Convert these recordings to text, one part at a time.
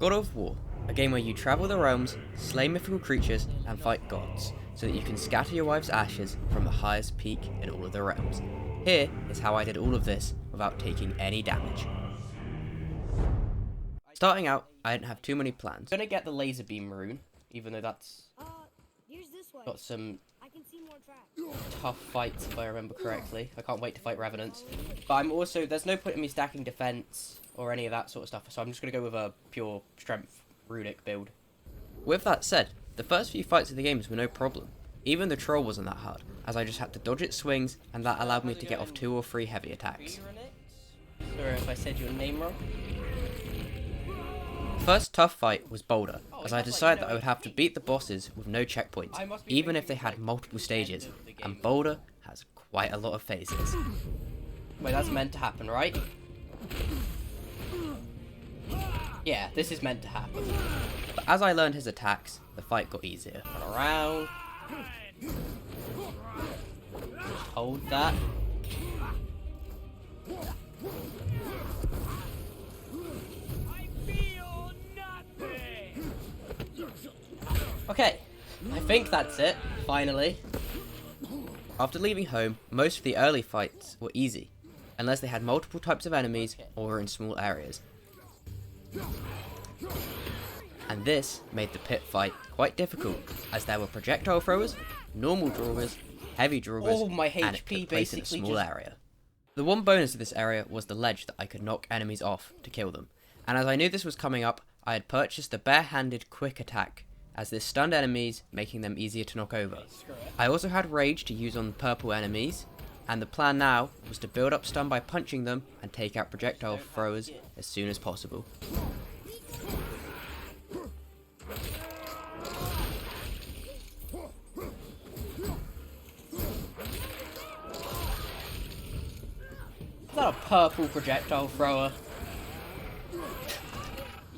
God of War, a game where you travel the realms, slay mythical creatures, and fight gods, so that you can scatter your wife's ashes from the highest peak in all of the realms. Here is how I did all of this without taking any damage. Starting out, I didn't have too many plans. I'm gonna get the laser beam rune, even though that's got some tough fights if I remember correctly. I can't wait to fight revenants. But I'm also, there's no point in me stacking defense or any of that sort of stuff, so I'm just gonna go with a pure strength runic build. With that said, the first few fights of the games were no problem. Even the troll wasn't that hard, as I just had to dodge its swings, and that allowed me to get off 2 or 3 heavy attacks. Sorry if I said your name wrong. The first tough fight was Boulder, as I decided that I would have to beat the bosses with no checkpoints, even if they had multiple stages, and Boulder has quite a lot of phases. Wait, that's meant to happen, right? Yeah, this is meant to happen. But as I learned his attacks, the fight got easier. Run around. Just hold that. Okay, I think that's it, finally. After leaving home, most of the early fights were easy, unless they had multiple types of enemies or were in small areas. And this made the pit fight quite difficult, as there were projectile throwers, normal drawers, heavy drawers, and it took place in a small area. The one bonus of this area was the ledge that I could knock enemies off to kill them, and as I knew this was coming up, I had purchased the bare-handed quick attack, as this stunned enemies, making them easier to knock over. I also had rage to use on purple enemies, and the plan now was to build up stun by punching them and take out projectile throwers as soon as possible. Is that a purple projectile thrower?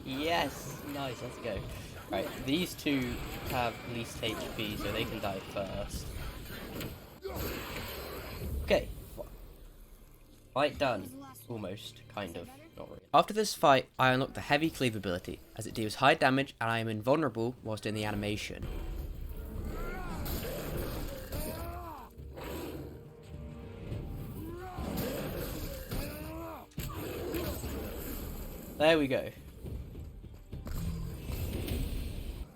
Yes, nice, let's go. Right, these two have least HP, so they can die first. Okay. Fight done. Almost, kind of, not really. After this fight, I unlocked the heavy cleave ability, as it deals high damage and I am invulnerable whilst in the animation. There we go.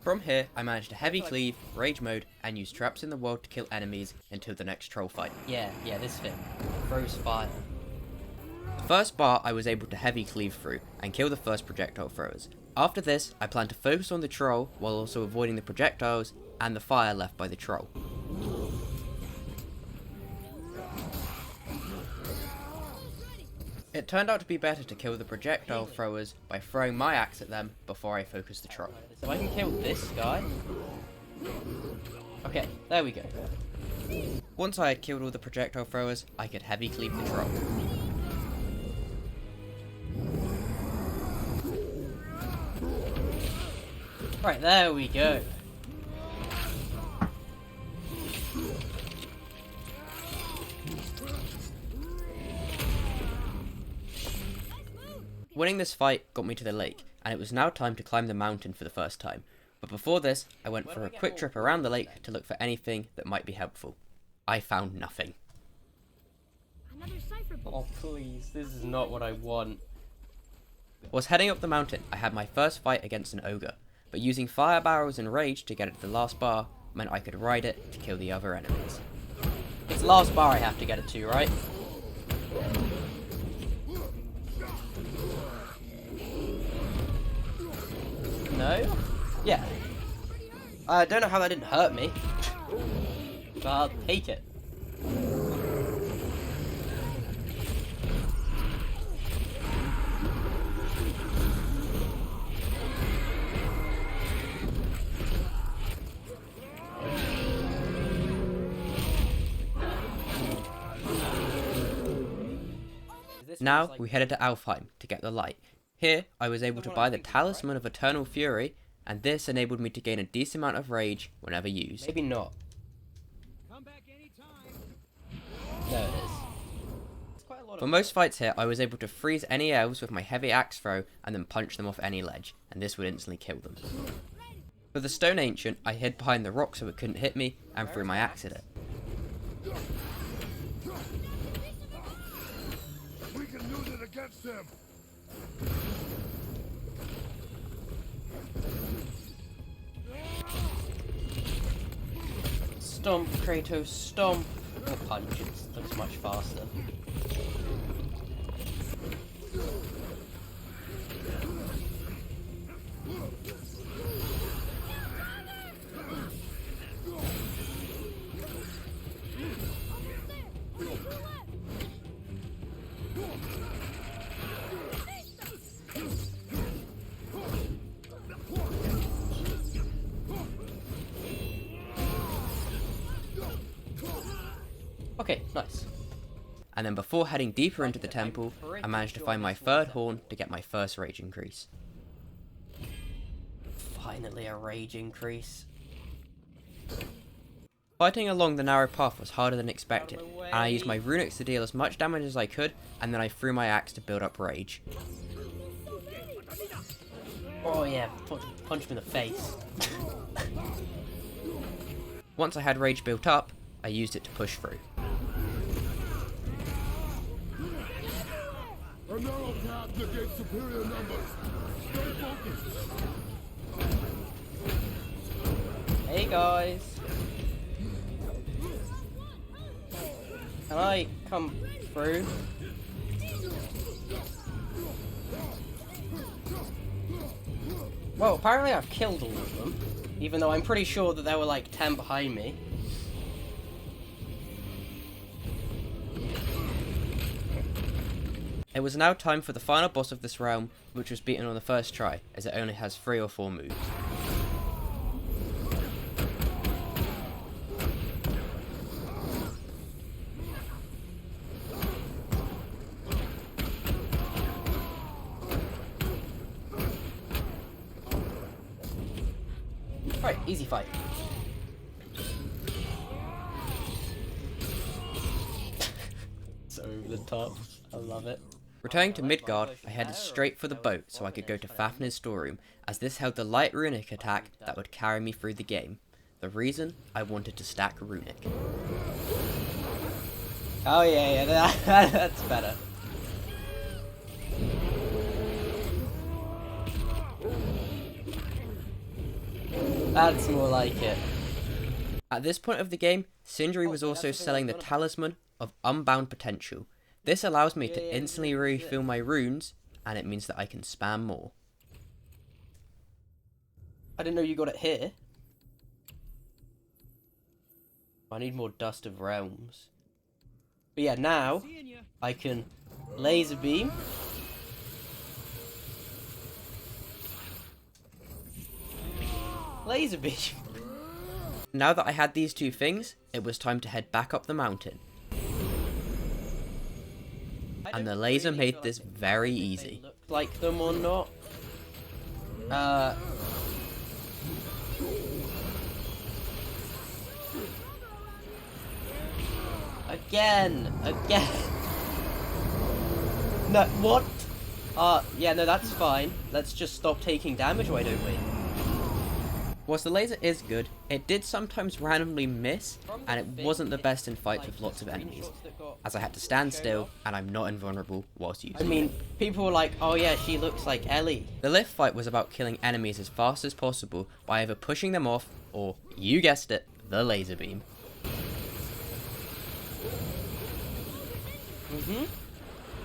From here, I managed to heavy cleave, rage mode, and use traps in the world to kill enemies until the next troll fight. Yeah, this thing. Throws fire. The first bar I was able to heavy cleave through, and kill the first projectile throwers. After this, I plan to focus on the troll, while also avoiding the projectiles, and the fire left by the troll. It turned out to be better to kill the projectile throwers by throwing my axe at them before I focused the troll. So I can kill this guy. Okay, there we go. Once I had killed all the projectile throwers, I could heavy cleave the troll. Right, there we go. Winning this fight got me to the lake, and it was now time to climb the mountain for the first time. But before this, I went for a quick trip around the lake to look for anything that might be helpful. I found nothing. Oh please, this is not what I want. Whilst heading up the mountain, I had my first fight against an ogre, but using fire barrels and rage to get it to the last bar meant I could ride it to kill the other enemies. It's the last bar I have to get it to, right? No? Yeah. I don't know how that didn't hurt me. But I'll take it. Now we headed to Alfheim to get the light. Here, I was able to buy the Talisman of Eternal Fury, and this enabled me to gain a decent amount of rage whenever used. Maybe not. There it is. For most fights here, I was able to freeze any elves with my heavy axe throw and then punch them off any ledge, and this would instantly kill them. For the stone ancient, I hid behind the rock so it couldn't hit me, and threw my axe at it. We can use it against them. Stomp, Kratos, stomp. Or punch, it looks much faster. Okay, nice. And then before heading deeper into the temple, I managed to find my third horn to get my first rage increase. Finally a rage increase. Fighting along the narrow path was harder than expected, and I used my runics to deal as much damage as I could, and then I threw my axe to build up rage. Oh yeah, punch him in the face. Once I had rage built up, I used it to push through. A narrow path negates superior numbers. Stay focused. Hey guys. Can I come through? Well, apparently I've killed all of them, even though I'm pretty sure that there were like 10 behind me. It was now time for the final boss of this realm, which was beaten on the first try, as it only has 3 or 4 moves. Right, easy fight. So over the top, I love it. Returning to Midgard, I headed straight for the boat so I could go to Fafnir's storeroom, as this held the light runic attack that would carry me through the game. The reason? I wanted to stack runic. Oh yeah, that's better. That's more like it. At this point of the game, Sindri was also selling the Talisman of Unbound Potential. This allows me to instantly refill my runes, and it means that I can spam more. I didn't know you got it here. I need more Dust of Realms. But yeah, now I can laser beam. Laser beam. Now that I had these two things, it was time to head back up the mountain. And the laser made this very easy. Like them or not? Again! No, what? Yeah, no, that's fine. Let's just stop taking damage, why don't we? Whilst the laser is good, it did sometimes randomly miss, and it wasn't the best in fights with lots of enemies, as I had to stand still, and I'm not invulnerable whilst using it. I mean, people were like, oh yeah, she looks like Ellie. The lift fight was about killing enemies as fast as possible by either pushing them off, or, you guessed it, the laser beam.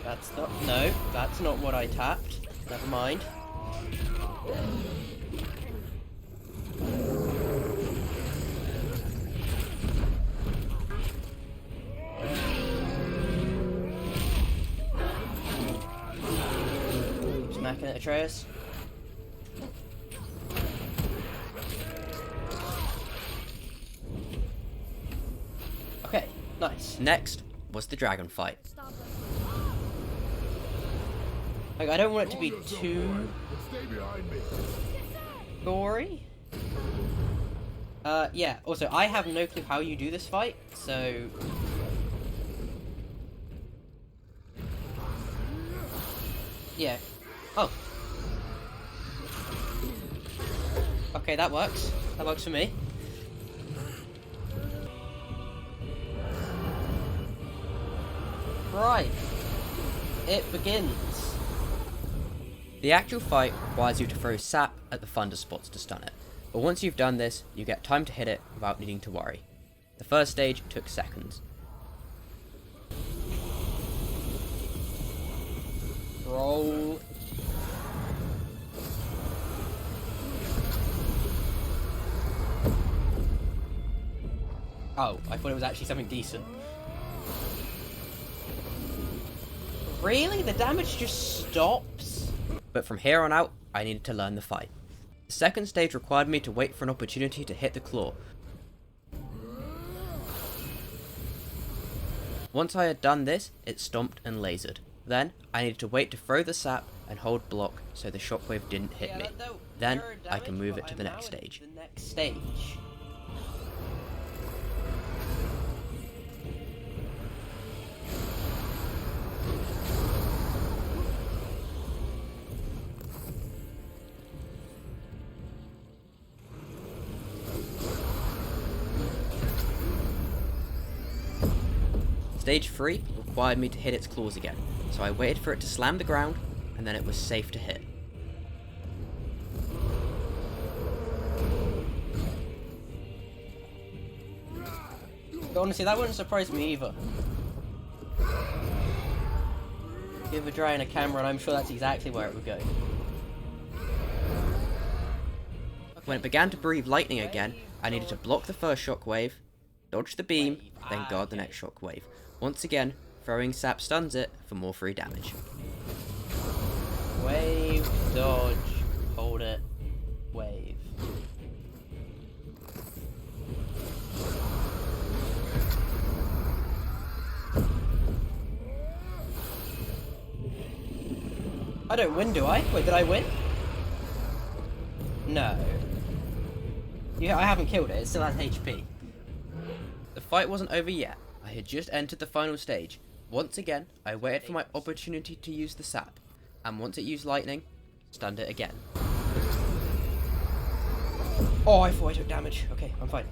That's not what I tapped. Never mind. Smacking at Atreus. Okay, nice. Next was the dragon fight. Like, I don't want it to be too gory. Yeah, also, I have no clue how you do this fight, so... Yeah. Oh. Okay, that works. That works for me. Right. It begins. The actual fight requires you to throw sap at the thunder spots to stun it. But once you've done this, you get time to hit it without needing to worry. The first stage took seconds. Roll. Oh, I thought it was actually something decent. Really? The damage just stops? But from here on out, I needed to learn the fight. The second stage required me to wait for an opportunity to hit the claw. Once I had done this, it stomped and lasered. Then, I needed to wait to throw the sap and hold block so the shockwave didn't hit me. Then, I can move it to the next stage. Stage 3 required me to hit its claws again, so I waited for it to slam the ground, and then it was safe to hit. But honestly, that wouldn't surprise me either. Give a dry in a camera and I'm sure that's exactly where it would go. When it began to breathe lightning again, I needed to block the first shockwave, dodge the beam, then guard the next shockwave. Once again, throwing sap stuns it for more free damage. Wave, dodge, hold it, wave. I don't win, do I? Wait, did I win? No. Yeah, I haven't killed it. It still has HP. The fight wasn't over yet. I had just entered the final stage. Once again, I waited for my opportunity to use the sap, and once it used lightning, stunned it again. Oh, I thought I took damage. Okay, I'm fine.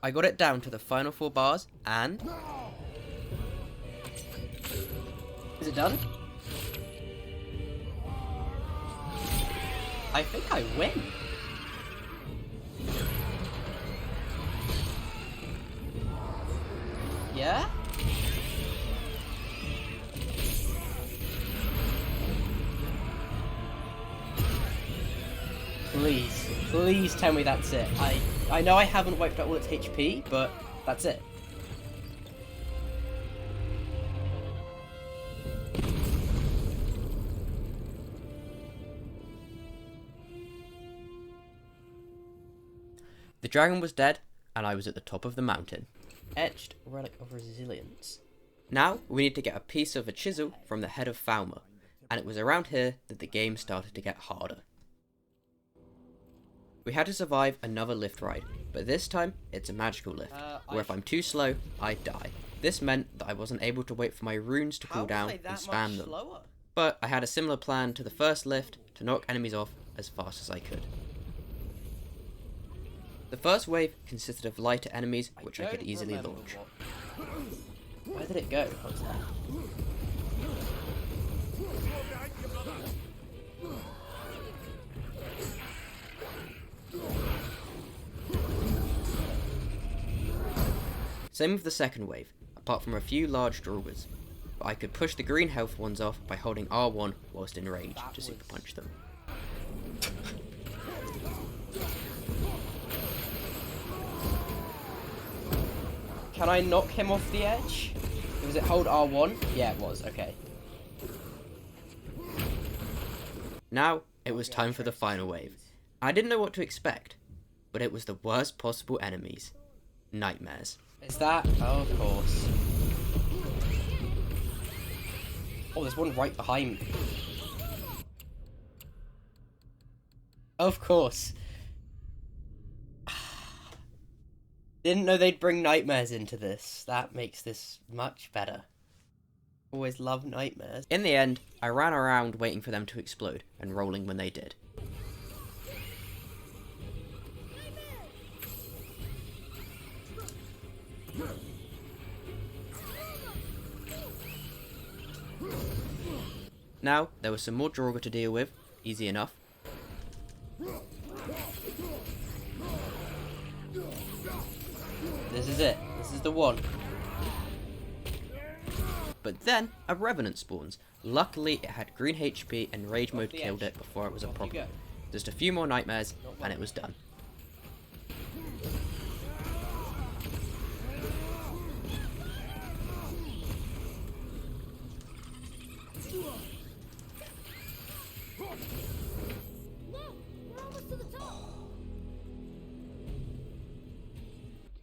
I got it down to the final 4 bars, and... Is it done? I think I win. Yeah? Please tell me that's it. I know I haven't wiped out all its HP, but that's it. The dragon was dead, and I was at the top of the mountain. Etched relic of resilience. Now, we need to get a piece of a chisel from the head of Falmer, and it was around here that the game started to get harder. We had to survive another lift ride, but this time, it's a magical lift, where if I'm too slow, I die. This meant that I wasn't able to wait for my runes to cool down and spam them. But I had a similar plan to the first lift to knock enemies off as fast as I could. The first wave consisted of lighter enemies, which I could easily launch. Where did it go? What's that? Same with the second wave, apart from a few large draugrs, but I could push the green health ones off by holding R1 whilst in range to super punch them. Can I knock him off the edge? Was it hold R1? Yeah, it was. Okay. Now, it was time for the final wave. I didn't know what to expect, but it was the worst possible enemies. Nightmares. Is that? Oh, of course. Oh, there's one right behind me. Of course. Didn't know they'd bring nightmares into this. That makes this much better. Always love nightmares. In the end, I ran around waiting for them to explode and rolling when they did. Now, there was some more Draugr to deal with, easy enough. This is it, this is the one. But then, a Revenant spawns. Luckily, it had green HP and Rage Mode killed it before it was a problem. Just a few more nightmares, and it was done.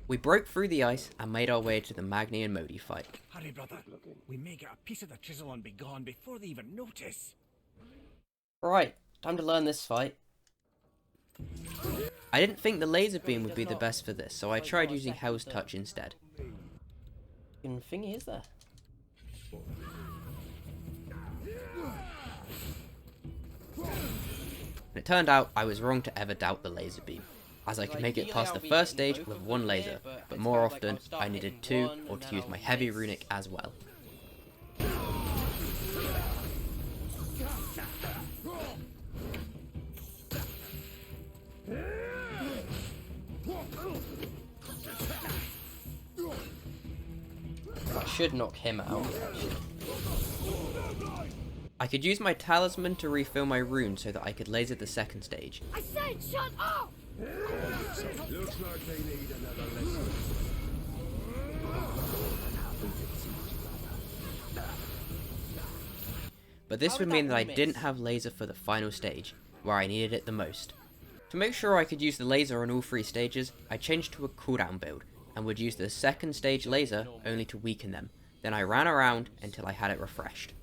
We broke through the ice and made our way to the Magni and Modi fight. Hurry, brother. We may get a piece of the chisel and be gone before they even notice. Right, time to learn this fight. I didn't think the laser beam would be the best for this, so I tried using Hell's Touch instead. What thingy is there? And it turned out I was wrong to ever doubt the laser beam, as I could make it past the first stage with one laser, but more often I needed two or to use my heavy runic as well. I should knock him out, actually. I could use my talisman to refill my rune so that I could laser the second stage. I said shut up! Looks like they need another lesson. But this would mean that I didn't have laser for the final stage, where I needed it the most. To make sure I could use the laser on all three stages, I changed to a cooldown build, and would use the second stage laser only to weaken them. Then I ran around until I had it refreshed.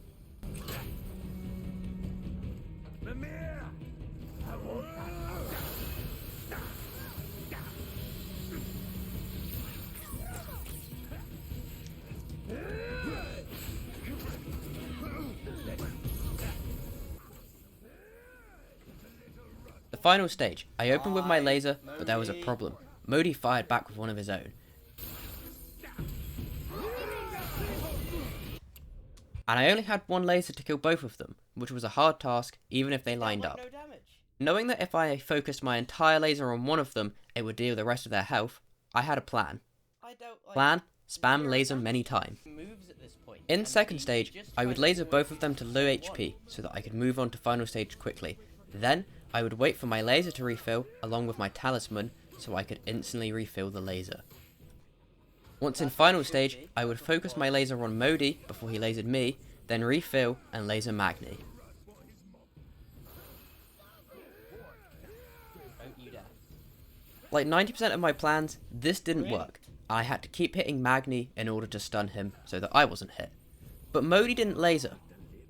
The final stage, I opened with my laser, but there was a problem. Modi fired back with one of his own. And I only had one laser to kill both of them, which was a hard task, even if they lined up. Knowing that if I focused my entire laser on one of them, it would deal the rest of their health, I had a plan. Plan, spam laser many times. In second stage, I would laser both of them to low HP, so that I could move on to final stage quickly. Then, I would wait for my laser to refill, along with my talisman, so I could instantly refill the laser. Once in final stage, I would focus my laser on Modi before he lasered me, then refill and laser Magni. Like 90% of my plans, this didn't work. I had to keep hitting Magni in order to stun him so that I wasn't hit. But Modi didn't laser.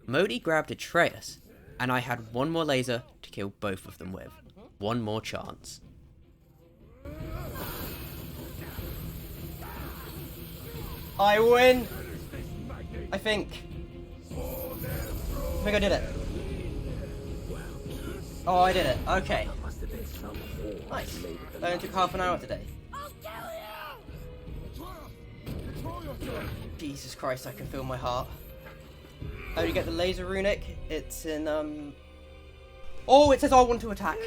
Modi grabbed Atreus, and I had one more laser to kill both of them with. One more chance. I win! I think I did it. Oh, I did it. Okay. Nice. That only took half an hour today. Jesus Christ, I can feel my heart. How do you get the laser runic? It's in, Oh, it says I want to attack.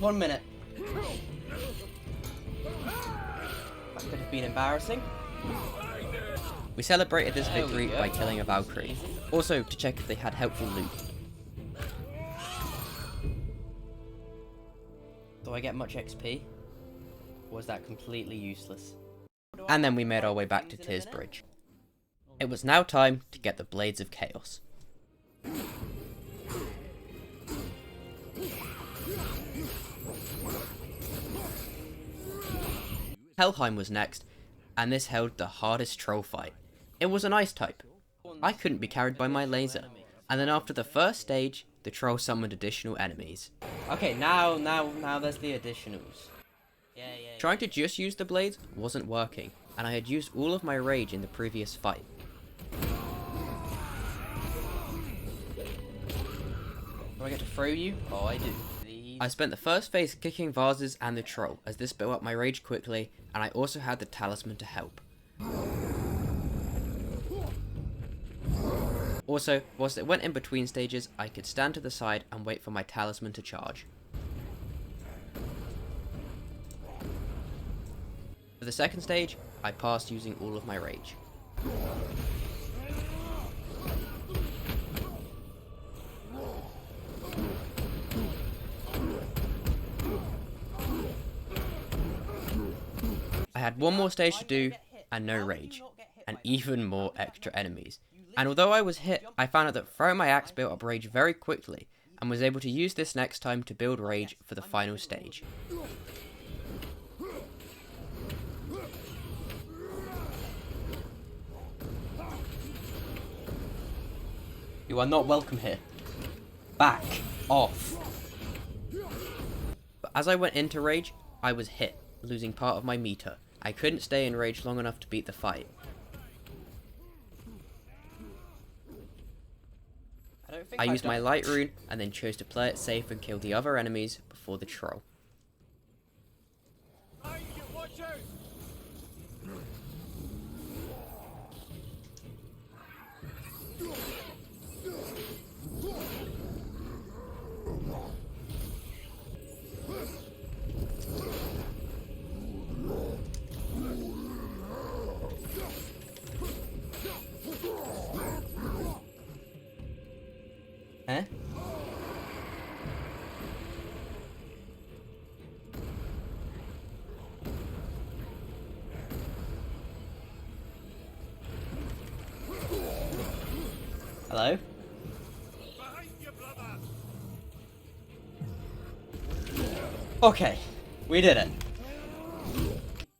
1 minute. That could have been embarrassing. We celebrated this victory by killing a Valkyrie. Also, to check if they had helpful loot. Do I get much XP? Or was that completely useless? And then we made our way back to Tyr's Bridge. It was now time to get the Blades of Chaos. Alfheim was next, and this held the hardest troll fight. It was an ice type. I couldn't be carried by my laser, and then after the first stage, the troll summoned additional enemies. Okay, now there's the additionals. Trying to just use the blades wasn't working, and I had used all of my rage in the previous fight. Do I get to throw you? Oh, I do. I spent the first phase kicking vases and the troll, as this built up my rage quickly, and I also had the talisman to help. Also, whilst it went in between stages, I could stand to the side and wait for my talisman to charge. For the second stage, I passed using all of my rage. I had one more stage to do, and no rage, and even more extra enemies. And although I was hit, I found out that throwing my axe built up rage very quickly, and was able to use this next time to build rage for the final stage. You are not welcome here. Back off. But as I went into rage, I was hit, losing part of my meter. I couldn't stay in rage long enough to beat the fight. I used my light rune and then chose to play it safe and kill the other enemies before the troll. Eh? Hello? Okay, we did it.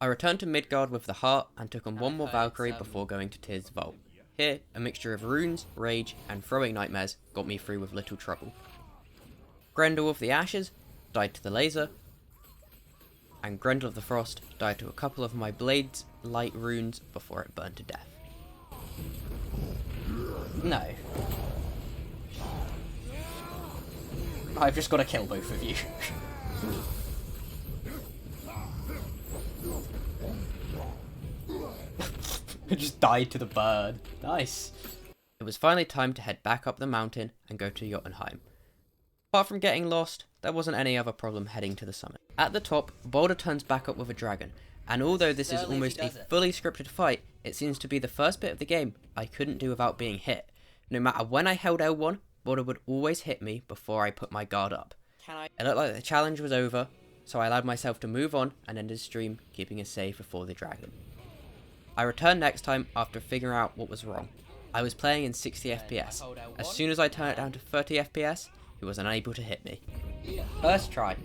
I returned to Midgard with the heart and took on one more Valkyrie before going to Tyr's Vault. Here, a mixture of runes, rage, and throwing nightmares got me through with little trouble. Grendel of the Ashes died to the laser, and Grendel of the Frost died to a couple of my Blade's light runes before it burned to death. No. I've just got to kill both of you. I just died to the bird. Nice. It was finally time to head back up the mountain and go to Jotunheim. Apart from getting lost, there wasn't any other problem heading to the summit. At the top, Boulder turns back up with a dragon, and although this is almost a fully scripted fight, it seems to be the first bit of the game I couldn't do without being hit. No matter when I held L1, Boulder would always hit me before I put my guard up. It looked like the challenge was over, so I allowed myself to move on and end the stream, keeping a save before the dragon. I returned next time after figuring out what was wrong. I was playing in 60 FPS. As soon as I turned it down to 30 FPS, he was unable to hit me. First try.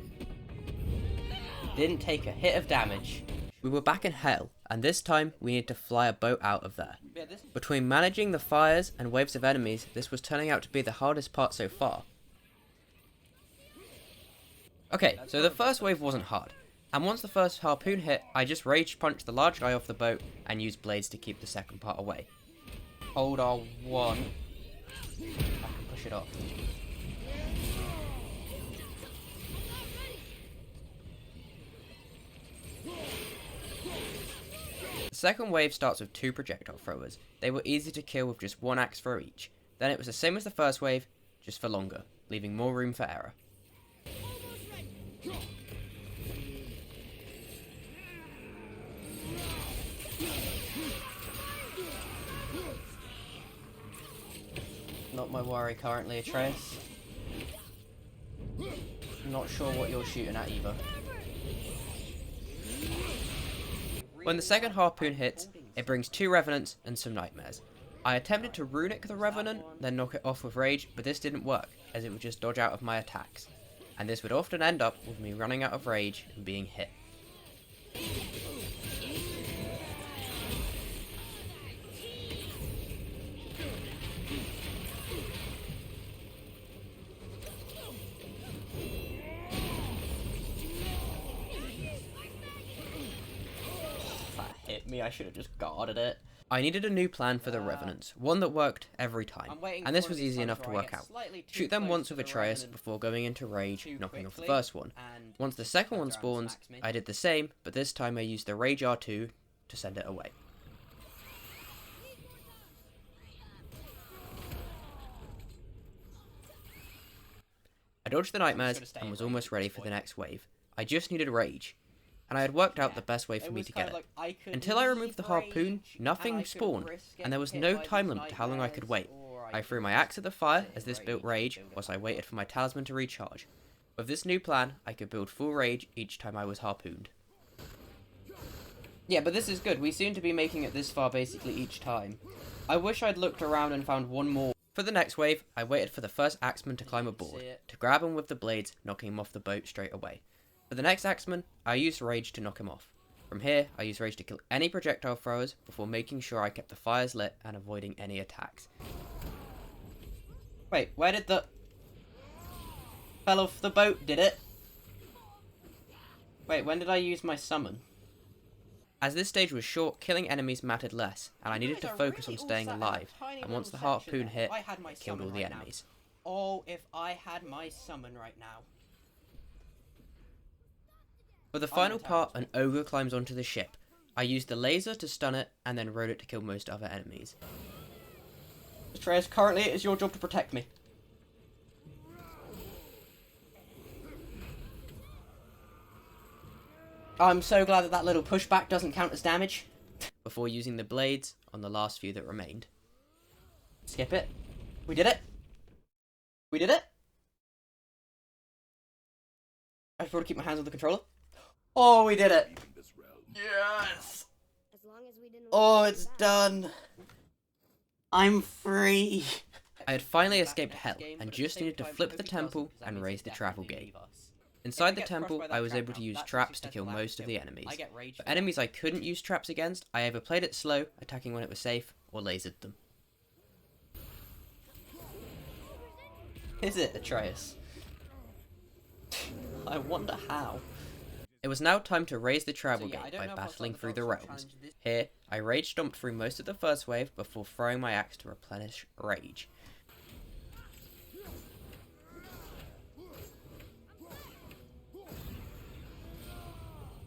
Didn't take a hit of damage. We were back in hell, and this time we needed to fly a boat out of there. Between managing the fires and waves of enemies, this was turning out to be the hardest part so far. Okay, so the first wave wasn't hard, and once the first harpoon hit, I just rage punched the large guy off the boat and used blades to keep the second part away. Hold R1. I can push it off. The second wave starts with 2 projectile throwers. They were easy to kill with just 1 axe throw each. Then it was the same as the first wave, just for longer, leaving more room for error. Not my worry currently, Atreus. Not sure what you're shooting at either. When the second harpoon hits, it brings 2 revenants and some nightmares. I attempted to runic the revenant, then knock it off with rage, but this didn't work, as it would just dodge out of my attacks. And this would often end up with me running out of rage and being hit. That hit me, I should have just guarded it. I needed a new plan for the Revenants, one that worked every time, and this was easy enough to work out. Shoot them once with Atreus before going into rage, knocking off the first one. Once the second one spawns, I did the same, but this time I used the Rage R2 to send it away. I dodged the nightmares and was almost ready for the next wave. I just needed rage, and I had worked out the best way for me to get it. Until I removed the harpoon, nothing spawned, and there was no time limit to how long I could wait. I threw my axe at the fire as this built rage, whilst I waited for my talisman to recharge. With this new plan, I could build full rage each time I was harpooned. Yeah, but this is good. We seem to be making it this far basically each time. I wish I'd looked around and found one more. For the next wave, I waited for the first axeman to climb aboard, to grab him with the blades, knocking him off the boat straight away. For the next axeman, I used rage to knock him off. From here, I used rage to kill any projectile throwers before making sure I kept the fires lit and avoiding any attacks. Wait, where did the... fell off the boat, did it? Wait, when did I use my summon? As this stage was short, killing enemies mattered less, and I needed to focus on staying alive, and once the harpoon hit, I killed all the enemies. Oh, if I had my summon right now. For the final part, an ogre climbs onto the ship. I used the laser to stun it, and then rode it to kill most other enemies. Atreus, currently it is your job to protect me. I'm so glad that that little pushback doesn't count as damage. Before using the blades on the last few that remained. Skip it. We did it. We did it. I just want to keep my hands on the controller. Oh, we did it. Yes. Oh, it's done. I'm free. I had finally escaped hell and just needed to flip the temple and raise the travel gate. Inside the temple, I was able to use traps to kill most of the enemies. For enemies I couldn't use traps against, I either played it slow, attacking when it was safe, or lasered them. Is it, Atreus? I wonder how. It was now time to raise the travel gate by battling through the realms. Here, I rage stomped through most of the first wave before throwing my axe to replenish rage.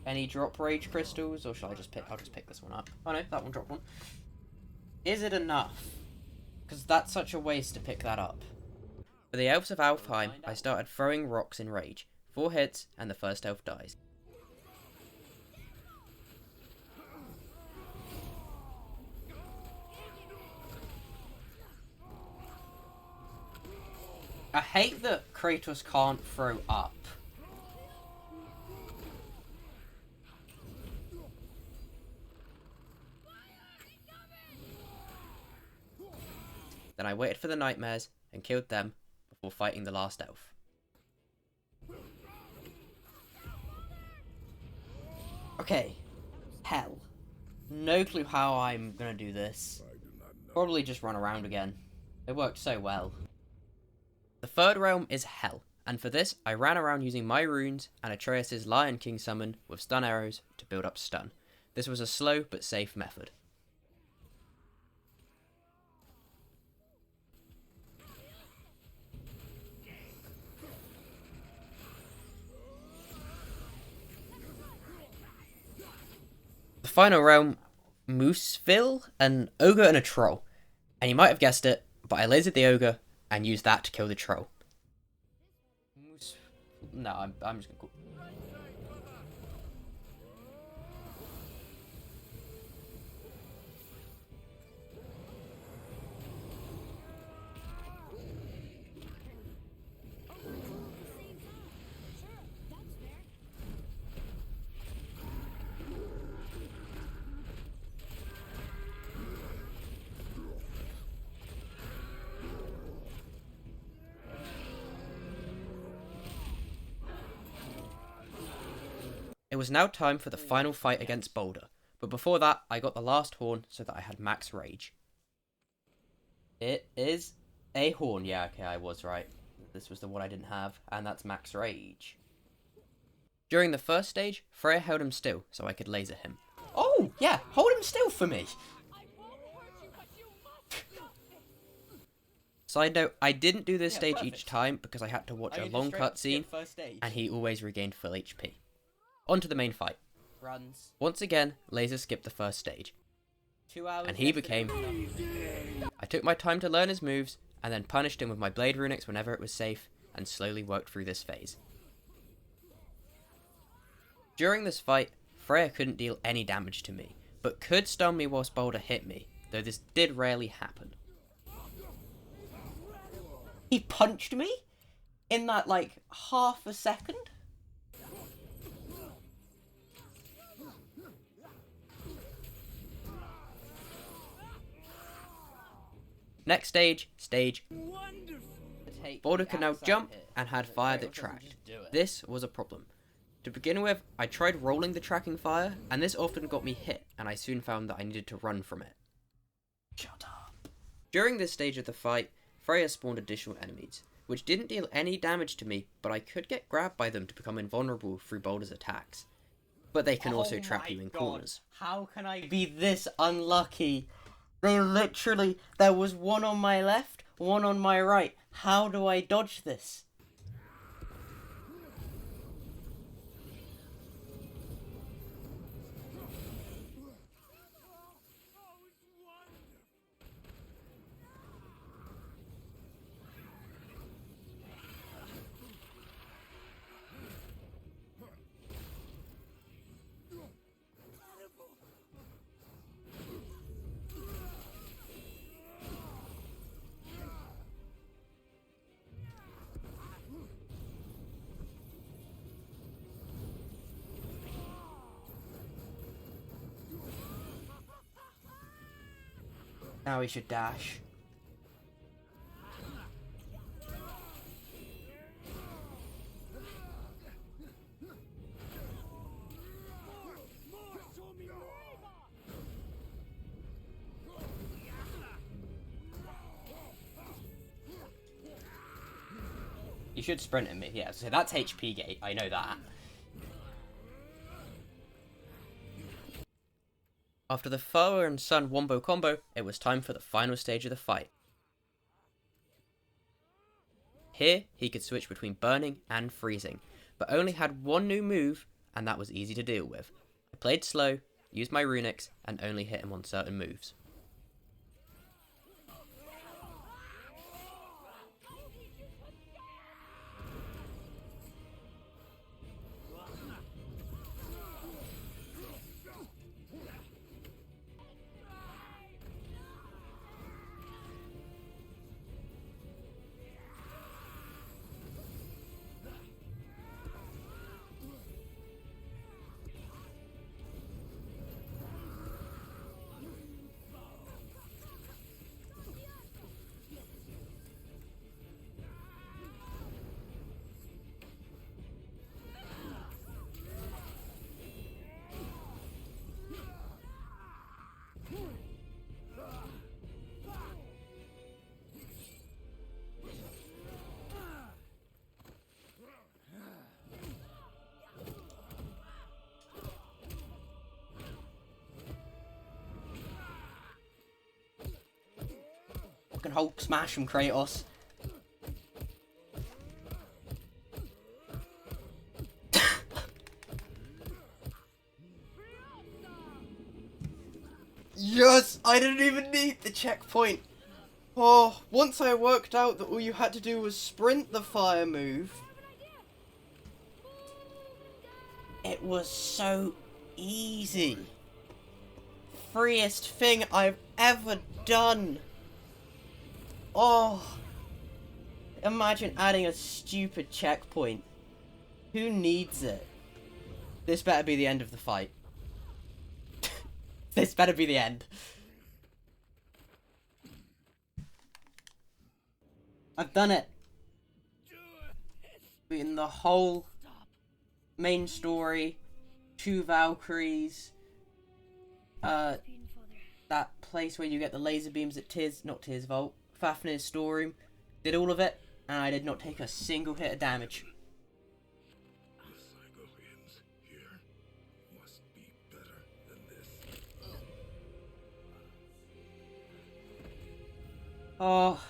Any drop rage crystals, or shall I just pick? I'll just pick this one up. Oh no, that one dropped one. Is it enough? Because that's such a waste to pick that up. For the elves of Alfheim, I started throwing rocks in rage. 4 hits, and the first elf dies. I hate that Kratos can't throw up. Then I waited for the nightmares and killed them before fighting the last elf. Okay. Hell. No clue how I'm gonna do this. Probably just run around again. It worked so well. The third realm is Hell, and for this I ran around using my runes and Atreus' Lion King summon with stun arrows to build up stun. This was a slow but safe method. The final realm, Mooseville, an ogre and a troll. And you might have guessed it, but I lasered the ogre and used that to kill the troll. No, I'm just gonna call... It was now time for the final fight against Boulder, but before that, I got the last horn so that I had max rage. It is a horn, yeah, okay, I was right. This was the one I didn't have, and that's max rage. During the first stage, Freya held him still so I could laser him. Oh, yeah, hold him still for me! Side note, I didn't do this stage each time because I had to watch a long cutscene, and he always regained full HP. On to the main fight. Runs. Once again, Laser skipped the first stage, 2 hours. and he became... I took my time to learn his moves, and then punished him with my blade runics whenever it was safe, and slowly worked through this phase. During this fight, Freya couldn't deal any damage to me, but could stun me whilst Boulder hit me, though this did rarely happen. He punched me in that, like, half a second? Next stage, Boulder could now jump and had fire that tracked. This was a problem. To begin with, I tried rolling the tracking fire, and this often got me hit, and I soon found that I needed to run from it. Shut up. During this stage of the fight, Freya spawned additional enemies, which didn't deal any damage to me, but I could get grabbed by them to become invulnerable through Boulder's attacks. But they can also trap you in corners. How can I be this unlucky? There was one on my left, one on my right. How do I dodge this? Now we should dash. You should sprint at me, yeah. So that's HP gate, I know that. After the Father and Son wombo combo, it was time for the final stage of the fight. Here, he could switch between burning and freezing, but only had one new move, and that was easy to deal with. I played slow, used my runics, and only hit him on certain moves. Fucking Hulk smash from Kratos. Yes! I didn't even need the checkpoint! Oh, once I worked out that all you had to do was sprint the fire move, It was so easy. Freest thing I've ever done. Oh. Imagine adding a stupid checkpoint. Who needs it? this better be the end of the fight. This better be the end. I've done it. In the whole main story, 2 Valkyries, that place where you get the laser beams at Fafnir's storeroom, did all of it, and I did not take a single hit of damage. The cycle ends here. Must be better than this. Oh,